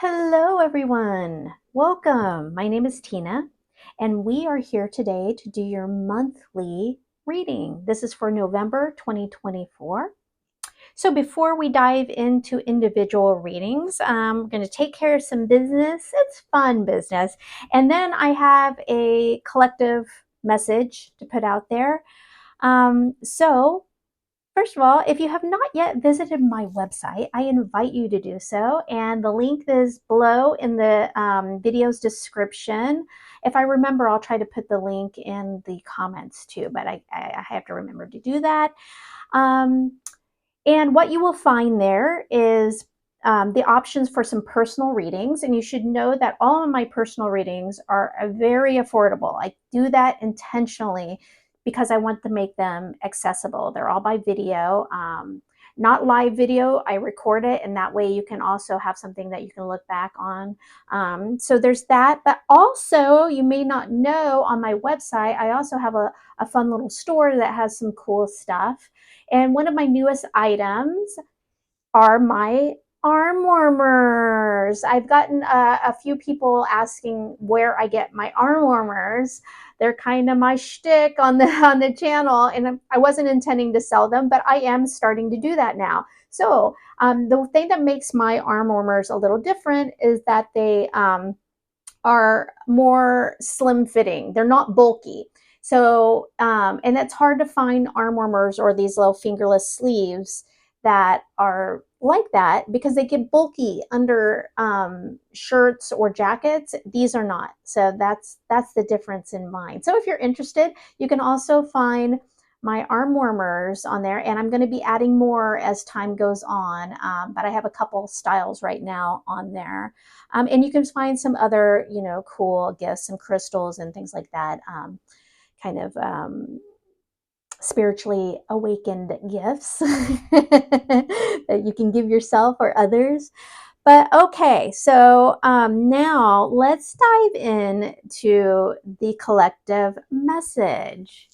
Hello, everyone. Welcome. My name is Tina, and we are here today to do your monthly reading. This is for November 2024. So, before we dive into individual readings, I'm going to take care of some business. It's fun business. And then I have a collective message to put out there. So, First of all, if you have not yet visited my website, I invite you to do so. And the link is below in the video's description. If I remember, I'll try to put the link in the comments too, but I have to remember to do that. Um, and what you will find there is the options for some personal readings. And you should know that all of my personal readings are very affordable. I do that intentionally because I want to make them accessible. They're all by video, not live video. I record it, and that way you can also have something that you can look back on. So there's that. But also, you may not know, on my website, I also have a fun little store that has some cool stuff. And one of my newest items are my arm warmers. I've gotten a few people asking where I get my arm warmers. They're kind of my shtick on the channel, and I wasn't intending to sell them, but I am starting to do that now. So the thing that makes my arm warmers a little different is that they are more slim fitting. They're not bulky. So, and it's hard to find arm warmers or these little fingerless sleeves that are like that because they get bulky under shirts or jackets. These are not. So that's the difference in mine. So if you're interested, you can also find my arm warmers on there, and I'm going to be adding more as time goes on. But I have a couple styles right now on there. And you can find some other, cool gifts and crystals and things like that, kind of spiritually awakened gifts that you can give yourself or others. But okay, so now let's dive in to the collective message.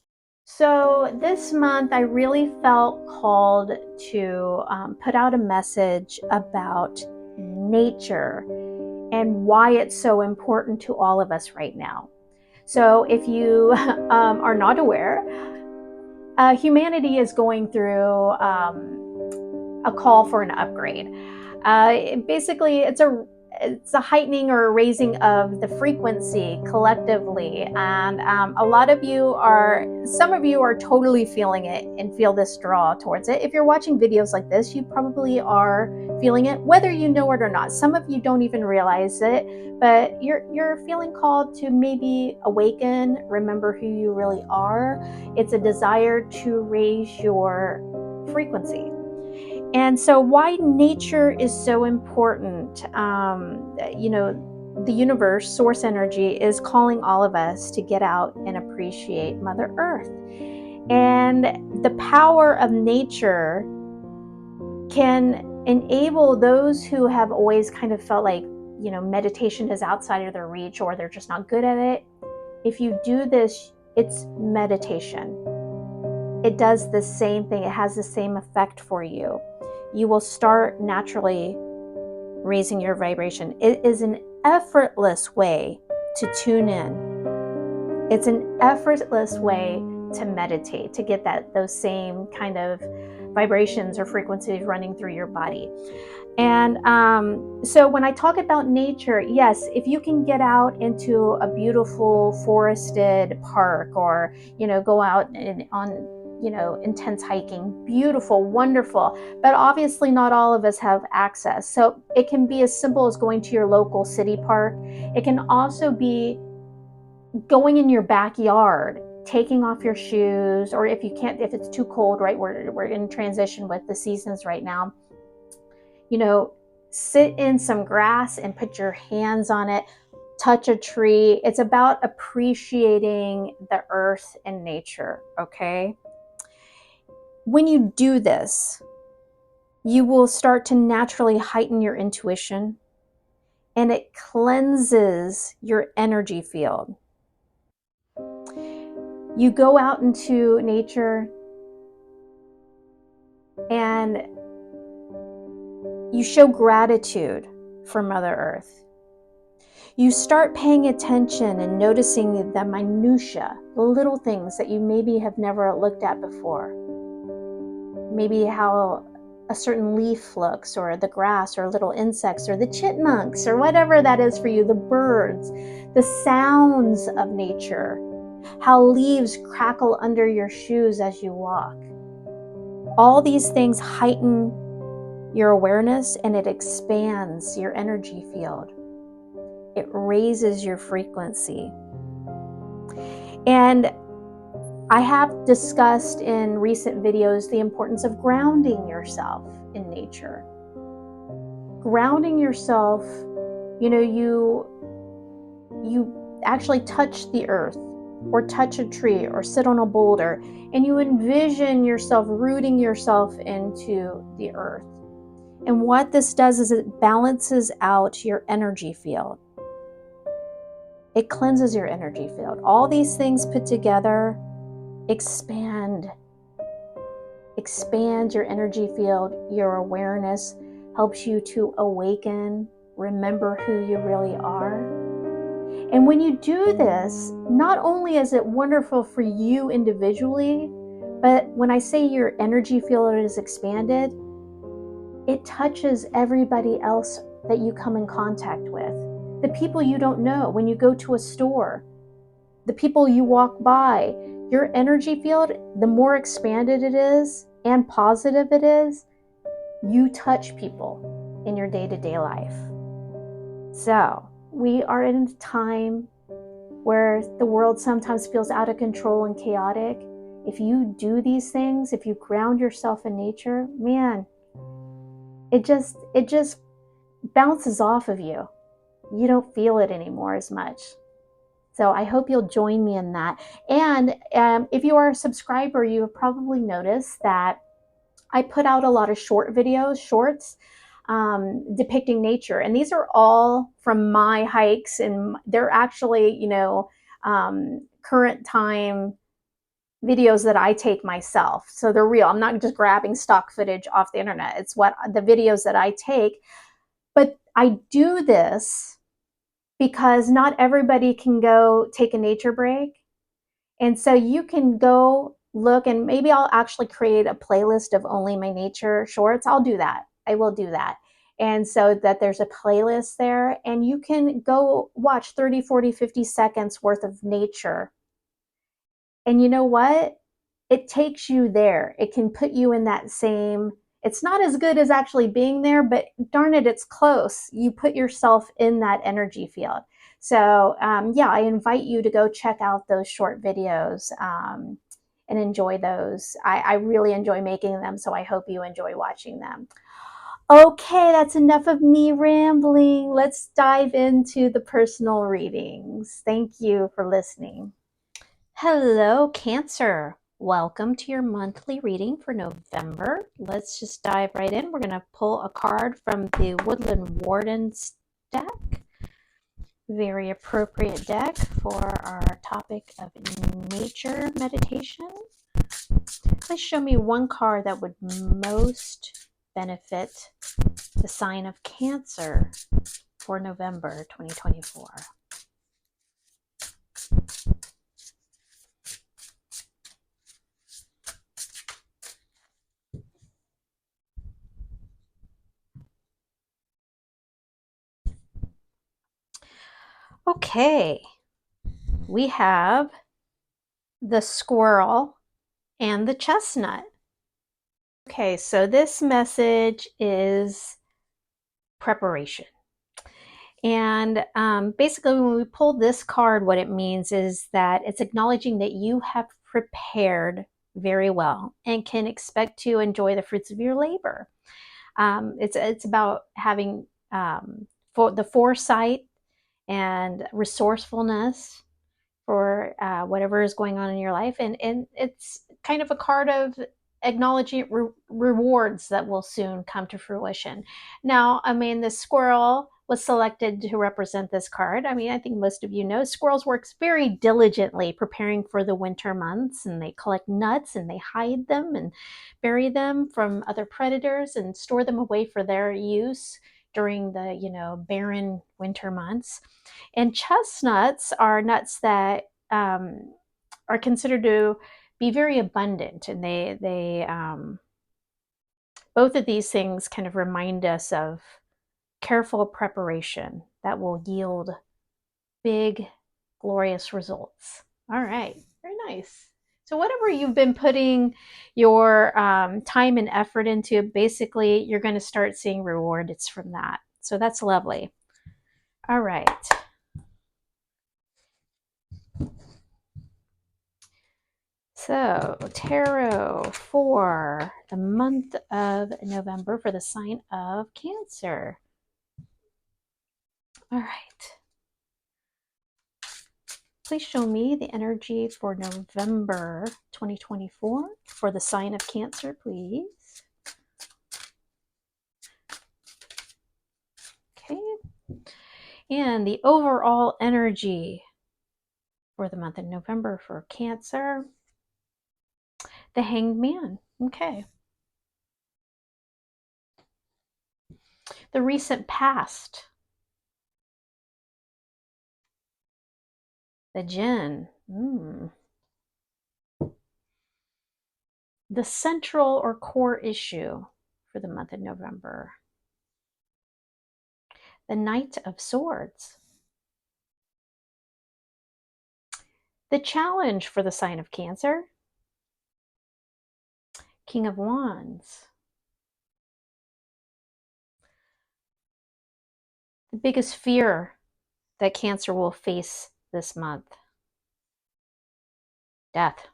So this month, I really felt called to put out a message about nature and why it's so important to all of us right now. So, if you are not aware, humanity is going through a call for an upgrade. Basically, it's a heightening or a raising of the frequency collectively, and some of you are totally feeling it and feel this draw towards it. If you're watching videos like this, you probably are feeling it, whether you know it or not. Some of you don't even realize it, but you're feeling called to maybe awaken, remember who you really are. It's a desire to raise your frequency. And so, why nature is so important, the universe, source energy, is calling all of us to get out and appreciate Mother Earth. And the power of nature can enable those who have always kind of felt like, meditation is outside of their reach or they're just not good at it. If you do this, it's meditation. It does the same thing, it has the same effect for you. You will start naturally raising your vibration. It is an effortless way to tune in. It's an effortless way to meditate, to get those same kind of vibrations or frequencies running through your body. And so when I talk about nature, yes, if you can get out into a beautiful forested park, or go out on intense hiking, beautiful, wonderful, but obviously not all of us have access. So it can be as simple as going to your local city park. It can also be going in your backyard, taking off your shoes, or if it's too cold, right? We're in transition with the seasons right now. Sit in some grass and put your hands on it, touch a tree. It's about appreciating the earth and nature, okay? When you do this, you will start to naturally heighten your intuition, and it cleanses your energy field. You go out into nature and you show gratitude for Mother Earth. You start paying attention and noticing the minutia, the little things that you maybe have never looked at before. Maybe how a certain leaf looks, or the grass, or little insects, or the chipmunks, or whatever that is for you, the birds, the sounds of nature, how leaves crackle under your shoes as you walk. All these things heighten your awareness, and it expands your energy field. It raises your frequency. And I have discussed in recent videos the importance of grounding yourself in nature. Grounding yourself, you actually touch the earth, or touch a tree, or sit on a boulder, and you envision yourself rooting yourself into the earth. And what this does is it balances out your energy field. It cleanses your energy field. All these things put together expand your energy field. Your awareness helps you to awaken, remember who you really are. And when you do this, not only is it wonderful for you individually, but when I say your energy field is expanded, it touches everybody else that you come in contact with. The people you don't know, when you go to a store, the people you walk by, your energy field, the more expanded it is and positive it is, you touch people in your day-to-day life. So we are in a time where the world sometimes feels out of control and chaotic. If you do these things, if you ground yourself in nature, man, it just bounces off of you. You don't feel it anymore as much. So I hope you'll join me in that. And if you are a subscriber, you have probably noticed that I put out a lot of shorts depicting nature. And these are all from my hikes, and they're actually, current time videos that I take myself. So they're real. I'm not just grabbing stock footage off the internet. It's the videos that I take. But I do this because not everybody can go take a nature break. And so you can go look, and maybe I'll actually create a playlist of only my nature shorts. I'll do that. I will do that. And so that there's a playlist there, and you can go watch 30, 40, 50 seconds worth of nature. And you know what? It takes you there. It can put you in that same, it's not as good as actually being there, but darn it, it's close. You put yourself in that energy field. So yeah, I invite you to go check out those short videos and enjoy those. I really enjoy making them, so I hope you enjoy watching them. Okay, that's enough of me rambling. Let's dive into the personal readings. Thank you for listening. Hello, Cancer. Welcome to your monthly reading for November. Let's just dive right in. We're going to pull a card from the Woodland Wardens deck. Very appropriate deck for our topic of nature meditation. Please show me one card that would most benefit the sign of Cancer for November 2024. Okay, we have the squirrel and the chestnut. Okay, so this message is preparation. And basically, when we pull this card, what it means is that it's acknowledging that you have prepared very well and can expect to enjoy the fruits of your labor. It's about having for the foresight and resourcefulness for whatever is going on in your life. And it's kind of a card of acknowledging rewards that will soon come to fruition. Now, I mean, the squirrel was selected to represent this card. I mean, I think most of you know squirrels work very diligently preparing for the winter months, and they collect nuts and they hide them and bury them from other predators and store them away for their use, during the, barren winter months. And chestnuts are nuts that are considered to be very abundant, and they both of these things kind of remind us of careful preparation that will yield big, glorious results. All right, very nice. So, whatever you've been putting your time and effort into, basically, you're going to start seeing rewards from that. So, that's lovely. All right. So, tarot for the month of November for the sign of Cancer. All right. Please show me the energy for November 2024 for the sign of Cancer, please. Okay. And the overall energy for the month of November for Cancer, the Hanged Man. Okay. The recent past, the Jinn. The central or core issue for the month of November, the Knight of Swords. The challenge for the sign of Cancer, King of Wands. The biggest fear that Cancer will face this month, death.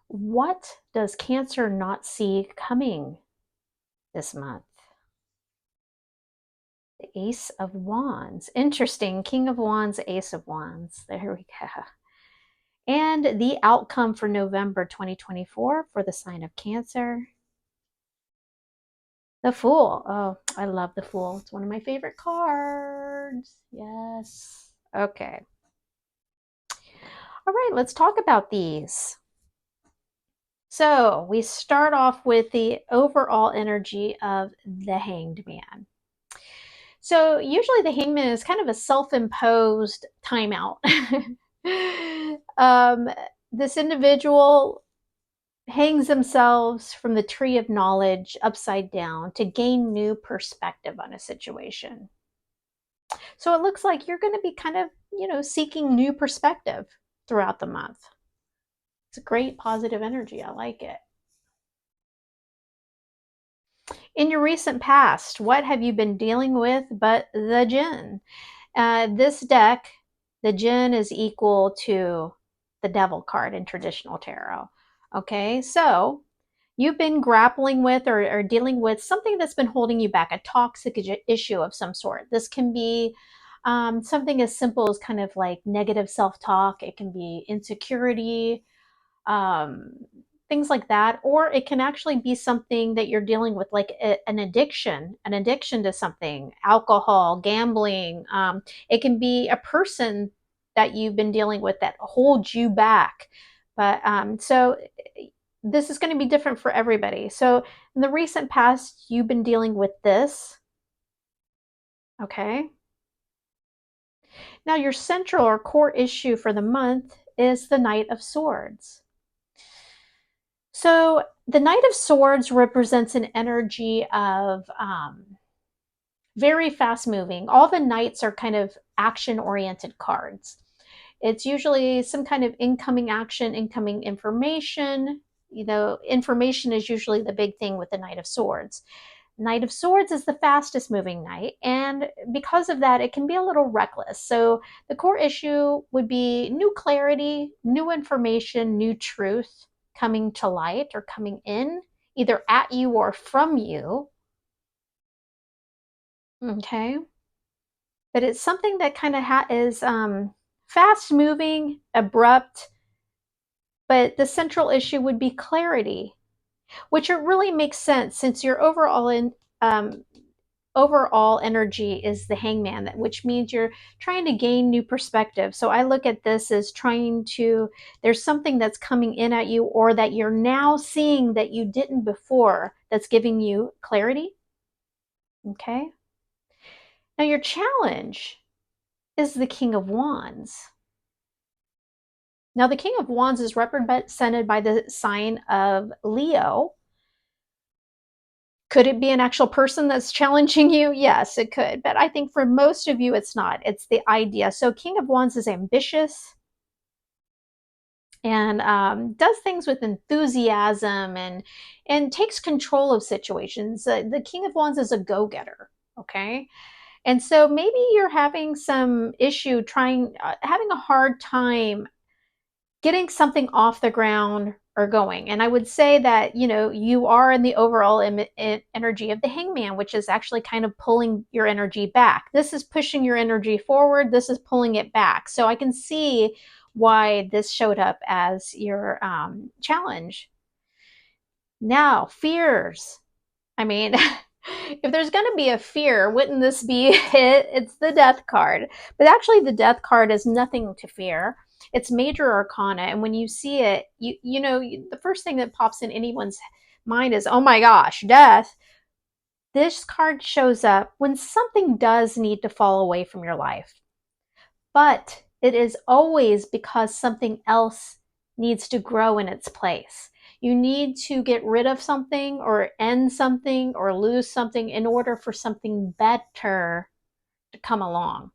What does Cancer not see coming this month? The Ace of Wands. Interesting. King of Wands, Ace of Wands. There we go. And the outcome for November 2024 for the sign of Cancer, the Fool. Oh, I love the Fool. It's one of my favorite cards. Yes. Okay. All right, let's talk about these. So we start off with the overall energy of the Hanged Man. So usually the hangman is kind of a self-imposed timeout. This individual hangs themselves from the tree of knowledge upside down to gain new perspective on a situation. So it looks like you're going to be kind of, seeking new perspective throughout the month. It's a great positive energy. I like it. In your recent past, what have you been dealing with but the Jinn? This deck, the Jinn is equal to the Devil card in traditional tarot. Okay, so you've been grappling with or dealing with something that's been holding you back, a toxic issue of some sort. This can be something as simple as kind of like negative self-talk. It can be insecurity, um, things like that, or it can actually be something that you're dealing with, like an addiction to something, alcohol, gambling. It can be a person that you've been dealing with that holds you back. But so this is going to be different for everybody. So in the recent past, you've been dealing with this. Okay. Now, your central or core issue for the month is the Knight of Swords. So the Knight of Swords represents an energy of very fast moving. All the knights are kind of action oriented cards. It's usually some kind of incoming action, incoming information. Information is usually the big thing with the Knight of Swords. Knight of Swords is the fastest moving knight, and because of that, it can be a little reckless. So the core issue would be new clarity, new information, new truth coming to light or coming in, either at you or from you. Okay. But it's something that kind of is fast moving, abrupt, but the central issue would be clarity, which it really makes sense since your overall energy is the Hangman, which means you're trying to gain new perspective. So I look at this as there's something that's coming in at you, or that you're now seeing that you didn't before, that's giving you clarity. Okay. Now your challenge is the King of Wands. Now the King of Wands is represented by the sign of Leo. Could it be an actual person that's challenging you? Yes, it could. But I think for most of you, it's not. It's the idea. So King of Wands is ambitious and does things with enthusiasm and takes control of situations. The King of Wands is a go-getter. Okay. And so maybe you're having some issue having a hard time getting something off the ground or going. And I would say that, you are in the overall energy of the Hangman, which is actually kind of pulling your energy back. This is pushing your energy forward. This is pulling it back. So I can see why this showed up as your challenge. Now, fears. I mean, if there's going to be a fear, wouldn't this be it? It's the Death card. But actually, the Death card is nothing to fear. It's major arcana, and when you see it, the first thing that pops in anyone's mind is, oh my gosh, death. This card shows up when something does need to fall away from your life. But it is always because something else needs to grow in its place. You need to get rid of something or end something or lose something in order for something better to come along.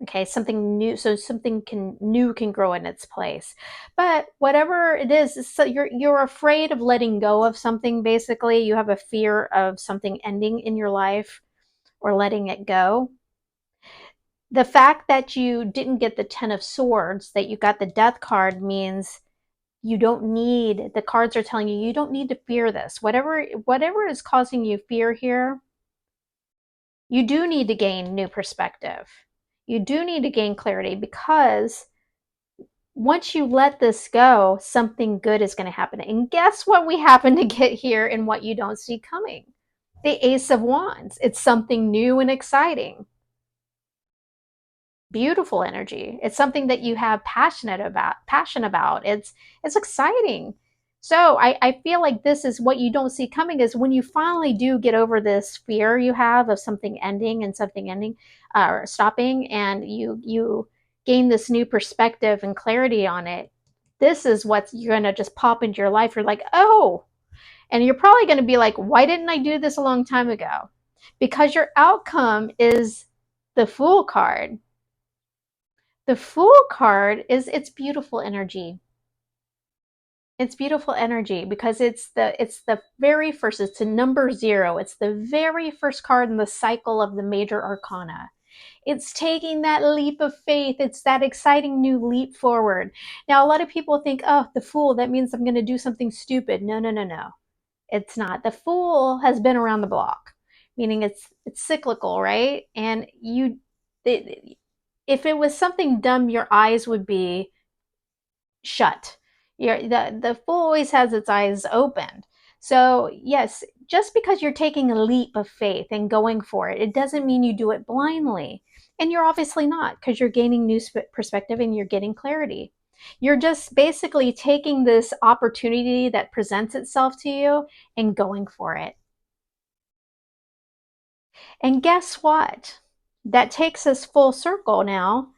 Okay, something new, so something new can grow in its place. But whatever it is, so you're afraid of letting go of something. Basically, you have a fear of something ending in your life or letting it go. The fact that you didn't get the Ten of Swords, that you got the Death card, means you don't need, the cards are telling you don't need to fear this. Whatever is causing you fear here, you do need to gain new perspective. You do need to gain clarity, because once you let this go, something good is going to happen. And guess what we happen to get here in what you don't see coming? The Ace of Wands. It's something new and exciting. Beautiful energy. It's something that you have passion about. It's exciting. So I feel like this is what you don't see coming, is when you finally do get over this fear you have of something ending and something ending or stopping, and you gain this new perspective and clarity on it. This is what's you're gonna just pop into your life. You're like, oh, and you're probably gonna be like, why didn't I do this a long time ago? Because your outcome is the Fool card. The Fool card it's beautiful energy. It's beautiful energy because it's the very first, it's a number 0. It's the very first card in the cycle of the major arcana. It's taking that leap of faith. It's that exciting new leap forward. Now, a lot of people think, oh, the Fool, that means I'm going to do something stupid. No, no, no, no. It's not. The Fool has been around the block, meaning it's cyclical, right? And if it was something dumb, your eyes would be shut. The Fool always has its eyes opened. So yes, just because you're taking a leap of faith and going for it, it doesn't mean you do it blindly. And you're obviously not, because you're gaining new perspective and you're getting clarity. You're just basically taking this opportunity that presents itself to you and going for it. And guess what? That takes us full circle now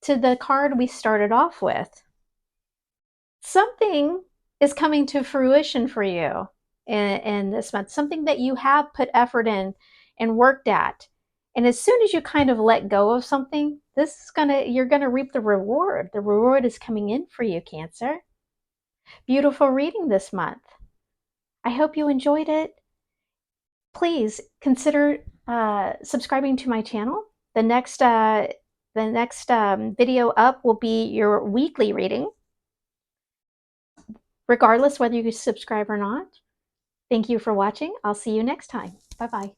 to the card we started off with. Something is coming to fruition for you in this month, something that you have put effort in and worked at. And as soon as you kind of let go of something, you're gonna reap the reward. The reward is coming in for you, Cancer. Beautiful reading this month. I hope you enjoyed it. Please consider subscribing to my channel. The next video up will be your weekly reading, regardless whether you subscribe or not. Thank you for watching. I'll see you next time. Bye-bye.